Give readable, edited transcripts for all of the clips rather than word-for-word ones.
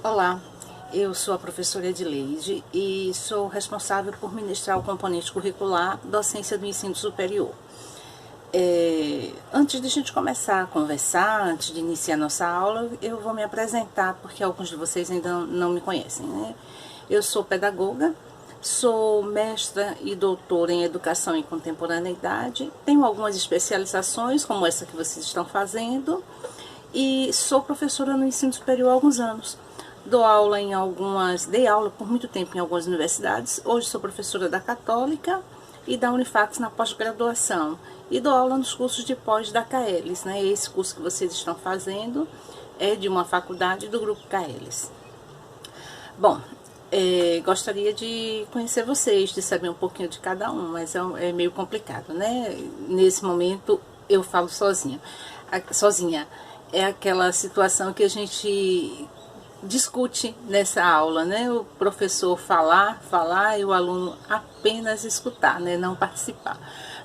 Olá, eu sou a professora Edileide e sou responsável por ministrar o componente curricular Docência do Ensino Superior. Antes de a gente começar a conversar, antes de iniciar nossa aula, eu vou me apresentar, porque alguns de vocês ainda não me conhecem, né? Eu sou pedagoga, sou mestra e doutora em Educação e Contemporaneidade, tenho algumas especializações, como essa que vocês estão fazendo, e sou professora no ensino superior há alguns anos. Dei aula por muito tempo em algumas universidades. Hoje sou professora da Católica e da Unifax na pós-graduação. E dou aula nos cursos de pós da CAELES, né? Esse curso que vocês estão fazendo é de uma faculdade do grupo CAELES. Bom, gostaria de conhecer vocês, de saber um pouquinho de cada um, mas é meio complicado, né? Nesse momento eu falo sozinha. É aquela situação que a gente discute nessa aula, né? O professor falar e o aluno apenas escutar, né? Não participar.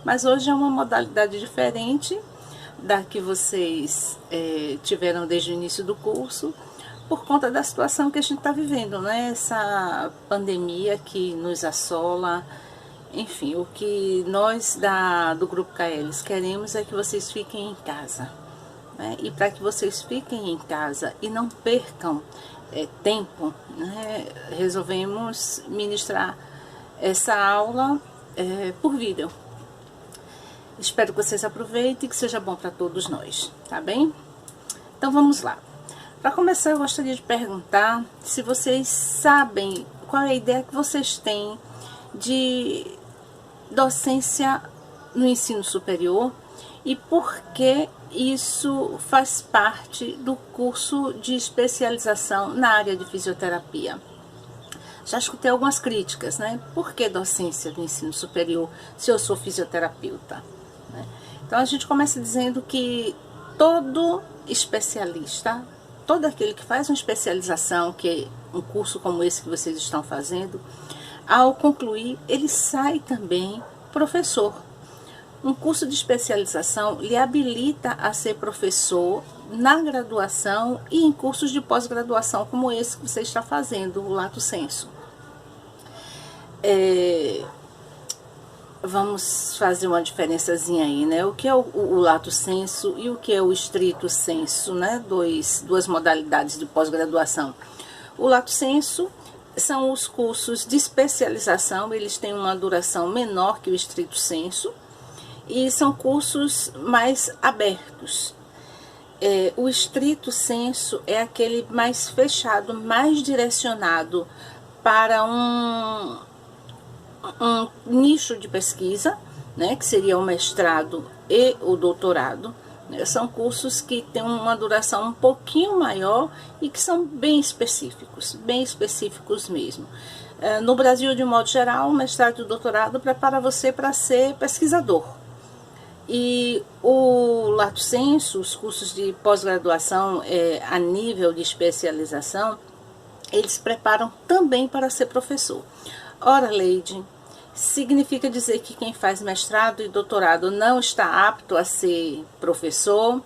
Mas hoje é uma modalidade diferente da que vocês tiveram desde o início do curso, por conta da situação que a gente está vivendo, né? Essa pandemia que nos assola. Enfim, o que nós do Grupo CAELES queremos é que vocês fiquem em casa. Né? E para que vocês fiquem em casa e não percam tempo, né? Resolvemos ministrar essa aula por vídeo. Espero que vocês aproveitem e que seja bom para todos nós, tá bem? Então vamos lá. Para começar, eu gostaria de perguntar se vocês sabem qual é a ideia que vocês têm de docência no ensino superior e por que isso faz parte do curso de especialização na área de fisioterapia. Já escutei algumas críticas, né? Por que docência do ensino superior se eu sou fisioterapeuta? Né? Então a gente começa dizendo que todo especialista, todo aquele que faz uma especialização, que é um curso como esse que vocês estão fazendo, ao concluir, ele sai também professor. Um curso de especialização lhe habilita a ser professor na graduação e em cursos de pós-graduação como esse que você está fazendo, o Lato Sensu. Vamos fazer uma diferençazinha aí, né? O que é o Lato Sensu e o que é o Stricto Sensu, né? Duas modalidades de pós-graduação. O Lato Sensu são os cursos de especialização, eles têm uma duração menor que o Stricto Sensu, e são cursos mais abertos. O Stricto Sensu é aquele mais fechado, mais direcionado para um nicho de pesquisa, né, que seria o mestrado e o doutorado. São cursos que têm uma duração um pouquinho maior e que são bem específicos mesmo. No Brasil, de modo geral, o mestrado e o doutorado prepara você para ser pesquisador. E o Lato Sensu, os cursos de pós-graduação a nível de especialização, eles preparam também para ser professor. Ora, Leide, significa dizer que quem faz mestrado e doutorado não está apto a ser professor?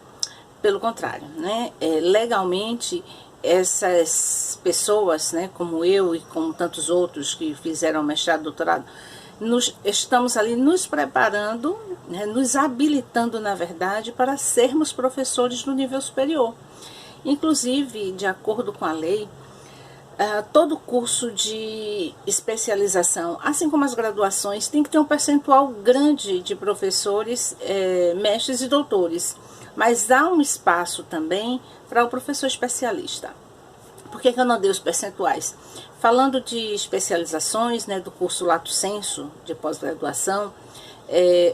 Pelo contrário, né? Legalmente, essas pessoas, né, como eu e como tantos outros que fizeram mestrado e doutorado, estamos ali nos preparando, né, nos habilitando, na verdade, para sermos professores no nível superior. Inclusive, de acordo com a lei, todo curso de especialização, assim como as graduações, tem que ter um percentual grande de professores, mestres e doutores. Mas há um espaço também para o professor especialista. Por que eu não dei os percentuais? Falando de especializações, né, do curso Lato Sensu, de pós-graduação,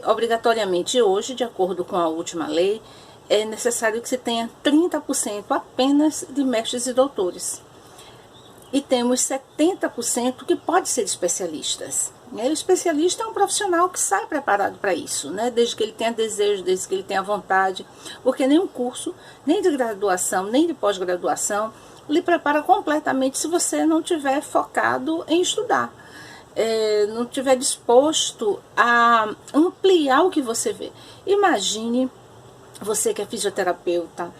obrigatoriamente hoje, de acordo com a última lei, é necessário que se tenha 30% apenas de mestres e doutores. E temos 70% que pode ser especialistas. O especialista é um profissional que sai preparado para isso, né? Desde que ele tenha desejo, desde que ele tenha vontade, porque nenhum curso, nem de graduação, nem de pós-graduação, lhe prepara completamente se você não tiver focado em estudar, não tiver disposto a ampliar o que você vê. Imagine você que é fisioterapeuta,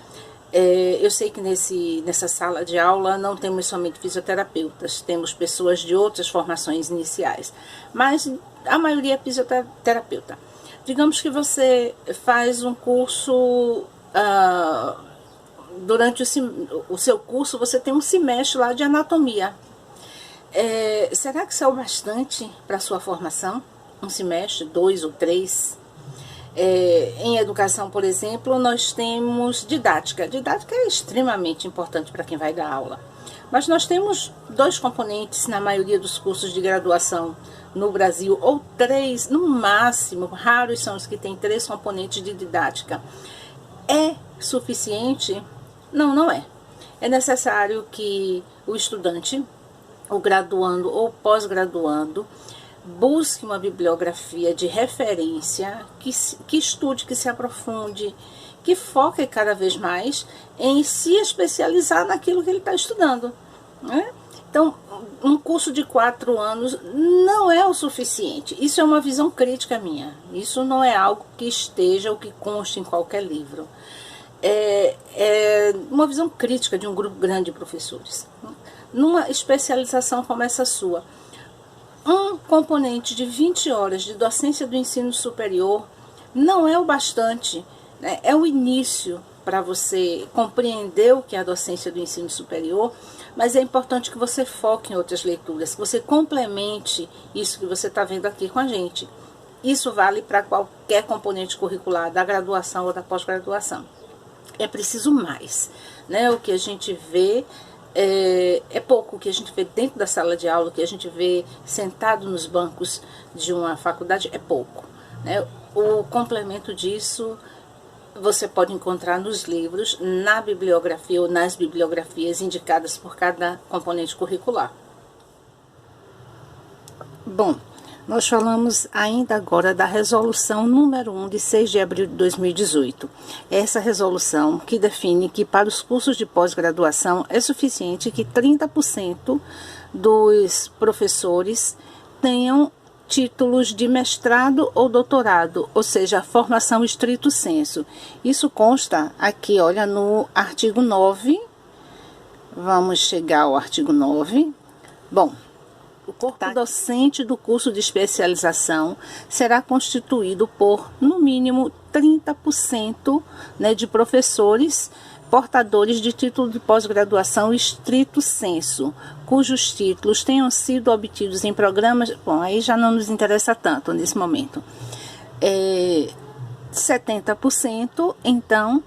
Eu sei que nessa sala de aula não temos somente fisioterapeutas, temos pessoas de outras formações iniciais, mas a maioria é fisioterapeuta. Digamos que você faz um curso, durante o seu curso você tem um semestre lá de anatomia. Será que isso é o bastante para a sua formação? Um semestre, 2 ou 3? Em educação, por exemplo, nós temos didática. Didática é extremamente importante para quem vai dar aula. Mas nós temos 2 componentes na maioria dos cursos de graduação no Brasil, ou 3 no máximo. Raros são os que têm 3 componentes de didática. É suficiente? Não, não é. É necessário que o estudante, o graduando ou pós-graduando, busque uma bibliografia de referência, que estude, que se aprofunde, que foque cada vez mais em se especializar naquilo que ele está estudando, né? Então, um curso de 4 anos não é o suficiente. Isso é uma visão crítica minha. Isso não é algo que esteja ou que conste em qualquer livro. É uma visão crítica de um grupo grande de professores. Numa especialização como essa sua, um componente de 20 horas de docência do ensino superior não é o bastante, né? É o início para você compreender o que é a docência do ensino superior, mas é importante que você foque em outras leituras, que você complemente isso que você está vendo aqui com a gente. Isso vale para qualquer componente curricular, da graduação ou da pós-graduação. É preciso mais, né? O que a gente vê é pouco, o que a gente vê dentro da sala de aula, o que a gente vê sentado nos bancos de uma faculdade é pouco, né? O complemento disso você pode encontrar nos livros, na bibliografia ou nas bibliografias indicadas por cada componente curricular. Bom, nós falamos ainda agora da resolução número 1 de 6 de abril de 2018. Essa resolução que define que para os cursos de pós-graduação é suficiente que 30% dos professores tenham títulos de mestrado ou doutorado, ou seja, formação estrito sensu. Isso consta aqui, olha, no artigo 9. Vamos chegar ao artigo 9. Bom, o corpo docente do curso de especialização será constituído por, no mínimo, 30%, né, de professores portadores de título de pós-graduação estrito sensu, cujos títulos tenham sido obtidos em programas... Bom, aí já não nos interessa tanto nesse momento. 70%, então,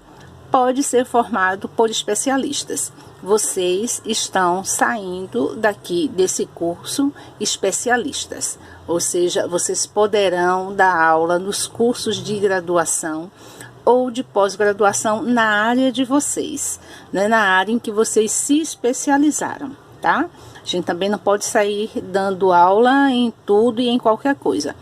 pode ser formado por especialistas. Vocês estão saindo daqui desse curso especialistas, ou seja, vocês poderão dar aula nos cursos de graduação ou de pós-graduação na área de vocês, né, na área em que vocês se especializaram, tá? A gente também não pode sair dando aula em tudo e em qualquer coisa.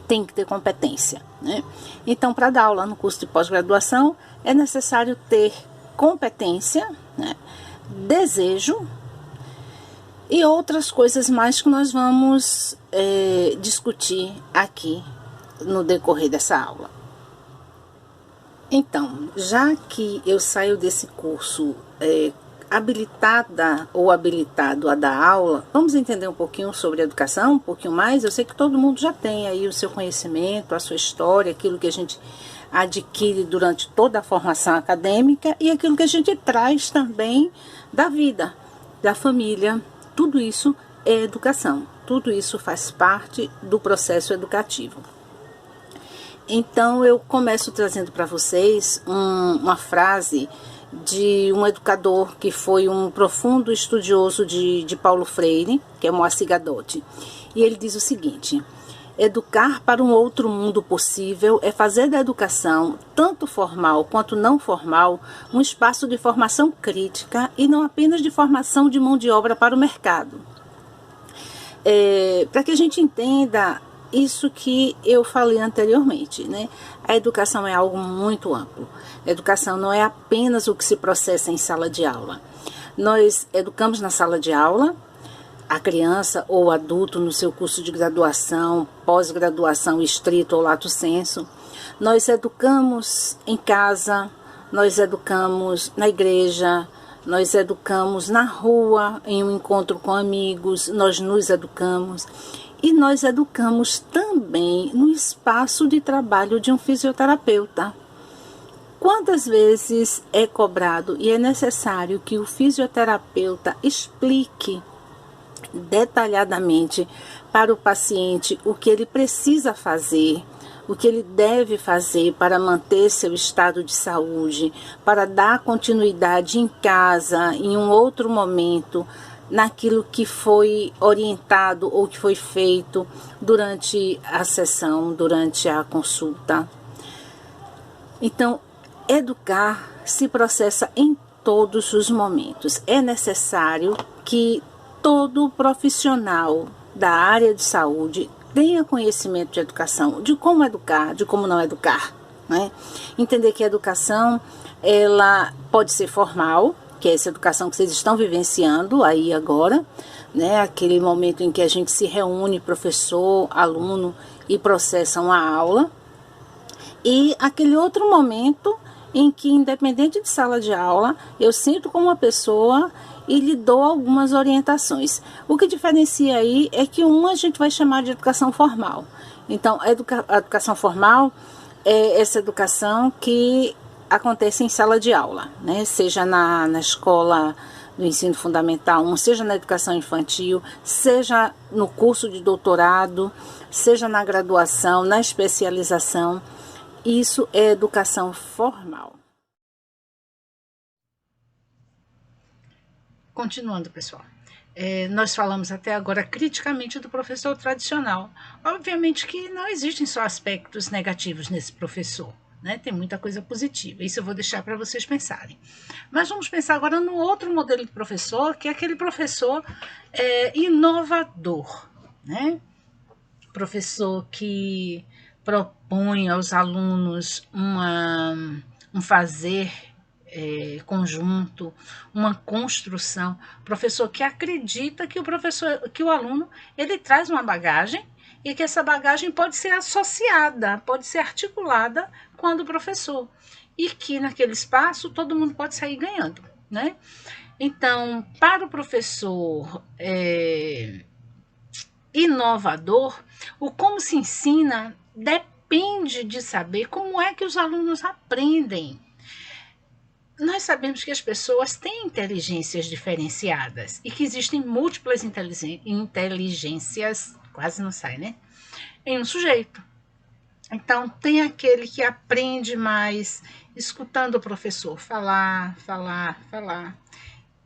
Tem que ter competência, né? Então, para dar aula no curso de pós-graduação, é necessário ter competência, né, desejo e outras coisas mais que nós vamos discutir aqui no decorrer dessa aula. Então, já que eu saio desse curso habilitada ou habilitado a dar aula, vamos entender um pouquinho sobre educação, um pouquinho mais. Eu sei que todo mundo já tem aí o seu conhecimento, a sua história, aquilo que a gente adquire durante toda a formação acadêmica e aquilo que a gente traz também da vida, da família. Tudo isso é educação, tudo isso faz parte do processo educativo. Então, eu começo trazendo para vocês uma frase de um educador que foi um profundo estudioso de Paulo Freire, que é Moacir Gadotti. E ele diz o seguinte: educar para um outro mundo possível é fazer da educação, tanto formal quanto não formal, um espaço de formação crítica e não apenas de formação de mão de obra para o mercado. Para que a gente entenda isso que eu falei anteriormente, né? A educação é algo muito amplo. A educação não é apenas o que se processa em sala de aula. Nós educamos na sala de aula a criança ou adulto no seu curso de graduação, pós-graduação estrito ou lato sensu. Nós educamos em casa, nós educamos na igreja, nós educamos na rua, em um encontro com amigos, nós nos educamos. E nós educamos também no espaço de trabalho de um fisioterapeuta. Quantas vezes é cobrado e é necessário que o fisioterapeuta explique detalhadamente para o paciente o que ele precisa fazer, o que ele deve fazer para manter seu estado de saúde, para dar continuidade em casa, em um outro momento, naquilo que foi orientado ou que foi feito durante a sessão, durante a consulta. Então, educar se processa em todos os momentos. É necessário que todo profissional da área de saúde tenha conhecimento de educação, de como educar, de como não educar, né? Entender que a educação, ela pode ser formal, que é essa educação que vocês estão vivenciando aí agora, né? Aquele momento em que a gente se reúne, professor, aluno, e processa uma aula. E aquele outro momento em que, independente de sala de aula, eu sinto como uma pessoa e lhe dou algumas orientações. O que diferencia aí é que uma a gente vai chamar de educação formal. Então, a educação formal é essa educação que acontece em sala de aula, né? Seja na escola do ensino fundamental 1, seja na educação infantil, seja no curso de doutorado, seja na graduação, na especialização. Isso é educação formal. Continuando, pessoal. Nós falamos até agora criticamente do professor tradicional. Obviamente que não existem só aspectos negativos nesse professor, né? Tem muita coisa positiva. Isso eu vou deixar para vocês pensarem. Mas vamos pensar agora no outro modelo de professor, que é aquele professor inovador, né? Professor que propõe aos alunos um fazer conjunto, uma construção, professor que acredita que o aluno ele traz uma bagagem e que essa bagagem pode ser associada, pode ser articulada com a do professor e que naquele espaço todo mundo pode sair ganhando, né? Então, para o professor inovador, o como se ensina depende de saber como é que os alunos aprendem. Nós sabemos que as pessoas têm inteligências diferenciadas e que existem múltiplas inteligências, quase não sai, né? Em um sujeito. Então, tem aquele que aprende mais escutando o professor falar.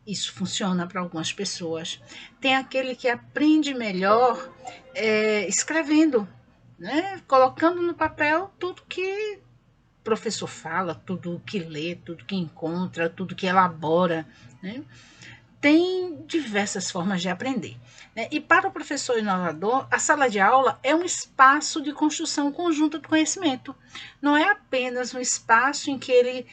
Isso funciona para algumas pessoas. Tem aquele que aprende melhor escrevendo, né? Colocando no papel tudo que o professor fala, tudo que lê, tudo que encontra, tudo que elabora, né? Tem diversas formas de aprender, né? E para o professor inovador, a sala de aula é um espaço de construção conjunta do conhecimento. Não é apenas um espaço em que ele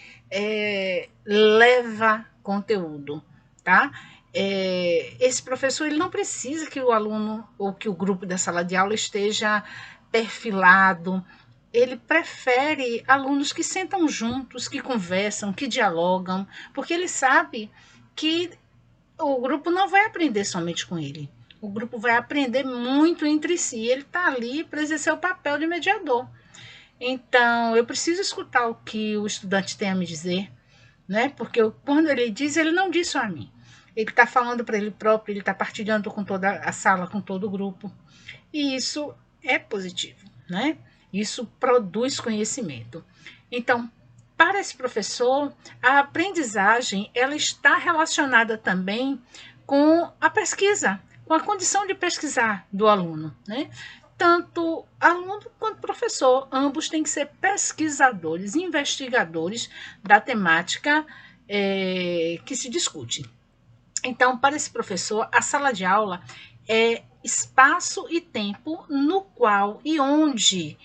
leva conteúdo, tá? Esse professor ele não precisa que o aluno ou que o grupo da sala de aula esteja perfilado. Ele prefere alunos que sentam juntos, que conversam, que dialogam, porque ele sabe que o grupo não vai aprender somente com ele. O grupo vai aprender muito entre si. Ele está ali para exercer o papel de mediador. Então, eu preciso escutar o que o estudante tem a me dizer, né? Porque quando ele diz, ele não diz só a mim. Ele está falando para ele próprio, ele está partilhando com toda a sala, com todo o grupo. E isso é positivo, né? Isso produz conhecimento. Então, para esse professor, a aprendizagem ela está relacionada também com a pesquisa, com a condição de pesquisar do aluno, né? Tanto aluno quanto professor, ambos têm que ser pesquisadores, investigadores da temática que se discute. Então, para esse professor, a sala de aula é espaço e tempo no qual e onde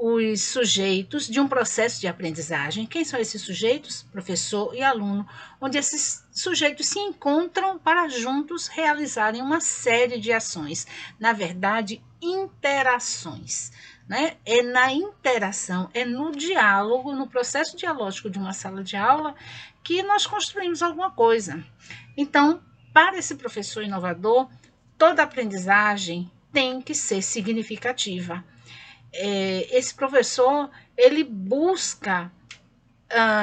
os sujeitos de um processo de aprendizagem, quem são esses sujeitos? Professor e aluno, onde esses sujeitos se encontram para juntos realizarem uma série de ações, na verdade, interações. né? É na interação, é no diálogo, no processo dialógico de uma sala de aula que nós construímos alguma coisa. Então, para esse professor inovador, toda aprendizagem tem que ser significativa. Esse professor, ele busca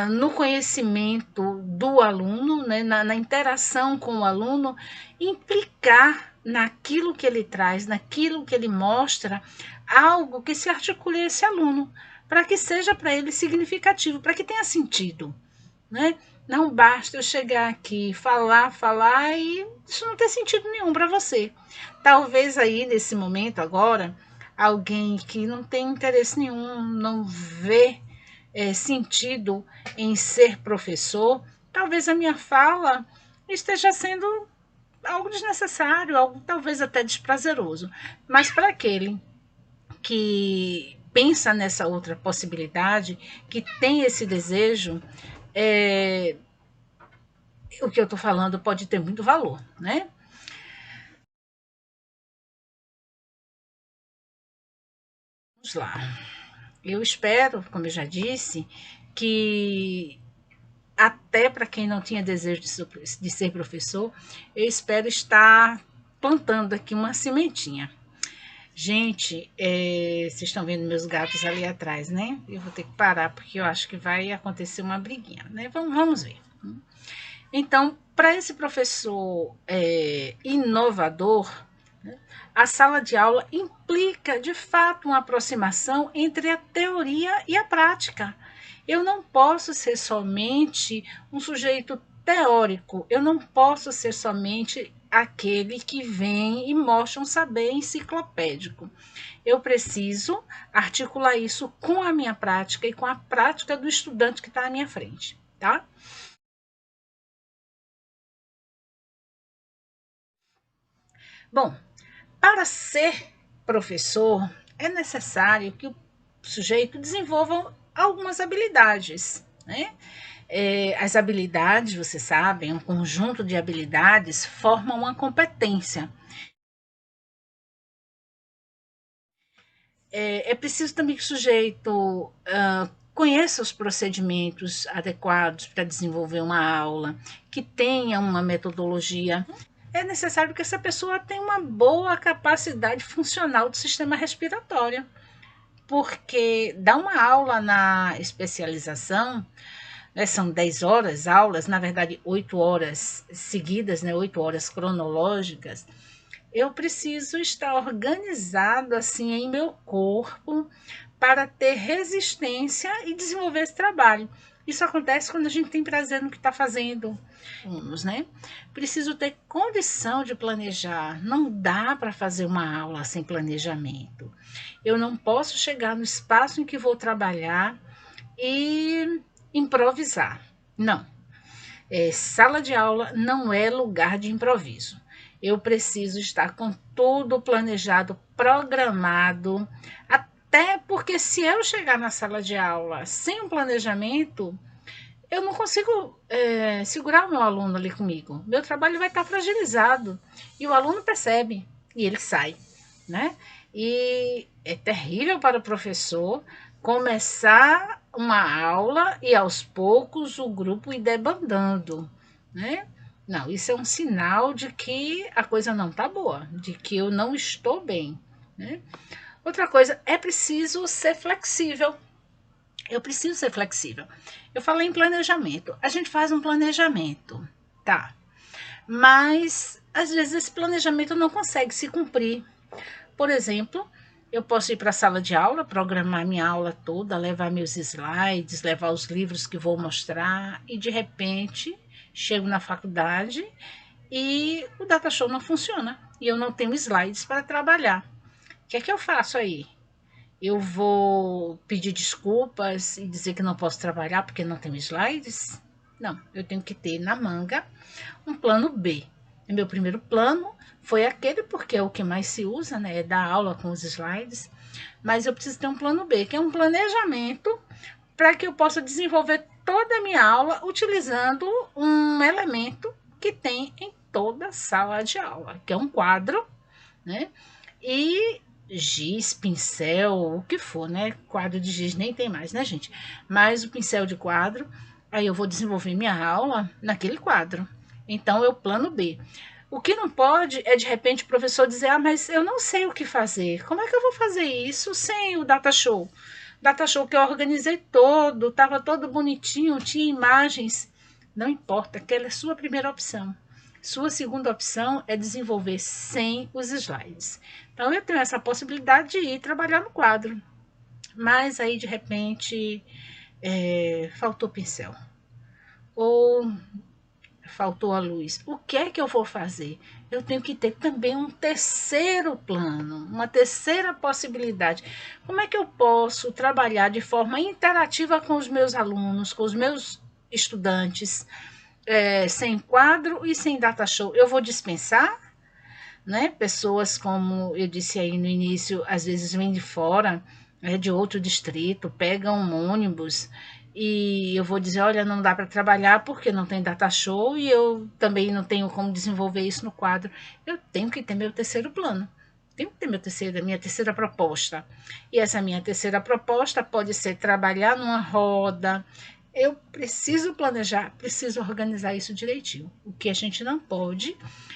no conhecimento do aluno, né, na interação com o aluno, implicar naquilo que ele traz, naquilo que ele mostra, algo que se articule a esse aluno, para que seja para ele significativo, para que tenha sentido, né? Não basta eu chegar aqui, falar e isso não ter sentido nenhum para você. Talvez aí, nesse momento agora, alguém que não tem interesse nenhum, não vê sentido em ser professor, talvez a minha fala esteja sendo algo desnecessário, algo talvez até desprazeroso. Mas para aquele que pensa nessa outra possibilidade, que tem esse desejo, o que eu estou falando pode ter muito valor, né? Vamos lá. Eu espero, como eu já disse, que até para quem não tinha desejo de ser professor, eu espero estar plantando aqui uma sementinha. Gente, vocês estão vendo meus gatos ali atrás, né? Eu vou ter que parar porque eu acho que vai acontecer uma briguinha, né? Vamos ver. Então, para esse professor inovador, né, a sala de aula implica, de fato, uma aproximação entre a teoria e a prática. Eu não posso ser somente um sujeito teórico, eu não posso ser somente aquele que vem e mostra um saber enciclopédico. Eu preciso articular isso com a minha prática e com a prática do estudante que está à minha frente, tá? Bom, para ser professor, é necessário que o sujeito desenvolva algumas habilidades, né? As habilidades, vocês sabem, um conjunto de habilidades formam uma competência. É preciso também que o sujeito conheça os procedimentos adequados para desenvolver uma aula, que tenha uma metodologia. É necessário que essa pessoa tenha uma boa capacidade funcional do sistema respiratório, porque dar uma aula na especialização, né, são 10 horas aulas, na verdade 8 horas seguidas, né, 8 horas cronológicas, eu preciso estar organizado assim em meu corpo para ter resistência e desenvolver esse trabalho. Isso acontece quando a gente tem prazer no que está fazendo, né? Preciso ter condição de planejar. Não dá para fazer uma aula sem planejamento. Eu não posso chegar no espaço em que vou trabalhar e improvisar. Não. Sala de aula não é lugar de improviso. Eu preciso estar com tudo planejado, programado, até porque se eu chegar na sala de aula sem um planejamento, eu não consigo segurar o meu aluno ali comigo. Meu trabalho vai estar fragilizado e o aluno percebe e ele sai, né? E é terrível para o professor começar uma aula e aos poucos o grupo ir debandando, né? Não, isso é um sinal de que a coisa não está boa, de que eu não estou bem, né? Outra coisa, é preciso ser flexível. Eu preciso ser flexível. Eu falei em planejamento. A gente faz um planejamento, tá? Mas às vezes esse planejamento não consegue se cumprir. Por exemplo, eu posso ir para a sala de aula, programar minha aula toda, levar meus slides, levar os livros que vou mostrar e de repente chego na faculdade e o data show não funciona e eu não tenho slides para trabalhar. O que é que eu faço aí? Eu vou pedir desculpas e dizer que não posso trabalhar porque não tenho slides? Não, eu tenho que ter na manga um plano B. O meu primeiro plano foi aquele porque é o que mais se usa, né? É dar aula com os slides. Mas eu preciso ter um plano B, que é um planejamento para que eu possa desenvolver toda a minha aula utilizando um elemento que tem em toda sala de aula, que é um quadro, né? E giz, pincel, o que for, né? Quadro de giz nem tem mais, né, gente? Mas o pincel de quadro, aí eu vou desenvolver minha aula naquele quadro. Então, eu plano B. O que não pode é, de repente, o professor dizer, ah, mas eu não sei o que fazer. Como é que eu vou fazer isso sem o data show? Data show que eu organizei todo, estava todo bonitinho, tinha imagens. Não importa, aquela é a sua primeira opção. Sua segunda opção é desenvolver sem os slides. Então, eu tenho essa possibilidade de ir trabalhar no quadro. Mas aí, de repente, faltou pincel. Ou faltou a luz. O que é que eu vou fazer? Eu tenho que ter também um terceiro plano, uma terceira possibilidade. Como é que eu posso trabalhar de forma interativa com os meus alunos, com os meus estudantes, sem quadro e sem data show? Eu vou dispensar, né? Pessoas, como eu disse aí no início, às vezes vêm de fora, de outro distrito, pegam um ônibus e eu vou dizer, olha, não dá para trabalhar porque não tem data show e eu também não tenho como desenvolver isso no quadro. Eu tenho que ter meu terceiro plano. Tenho que ter minha terceira proposta. E essa minha terceira proposta pode ser trabalhar numa roda. Eu preciso planejar, preciso organizar isso direitinho. O que a gente não pode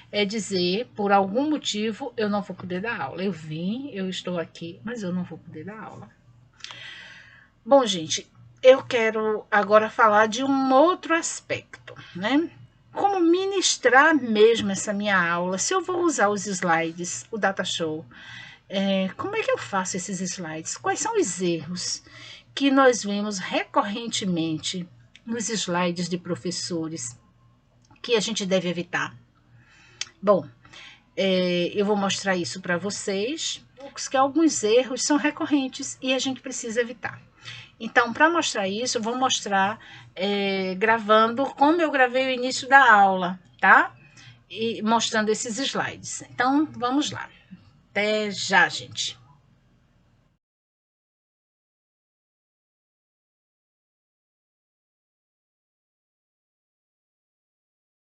é dizer, por algum motivo, eu não vou poder dar aula. Eu vim, eu estou aqui, mas eu não vou poder dar aula. Bom, gente, eu quero agora falar de um outro aspecto, né? Como ministrar mesmo essa minha aula? Se eu vou usar os slides, o data show, como é que eu faço esses slides? Quais são os erros que nós vemos recorrentemente nos slides de professores que a gente deve evitar? Bom, eu vou mostrar isso para vocês, que alguns erros são recorrentes e a gente precisa evitar. Então, para mostrar isso, eu vou mostrar gravando como eu gravei o início da aula, tá? E mostrando esses slides. Então, vamos lá. Até já, gente.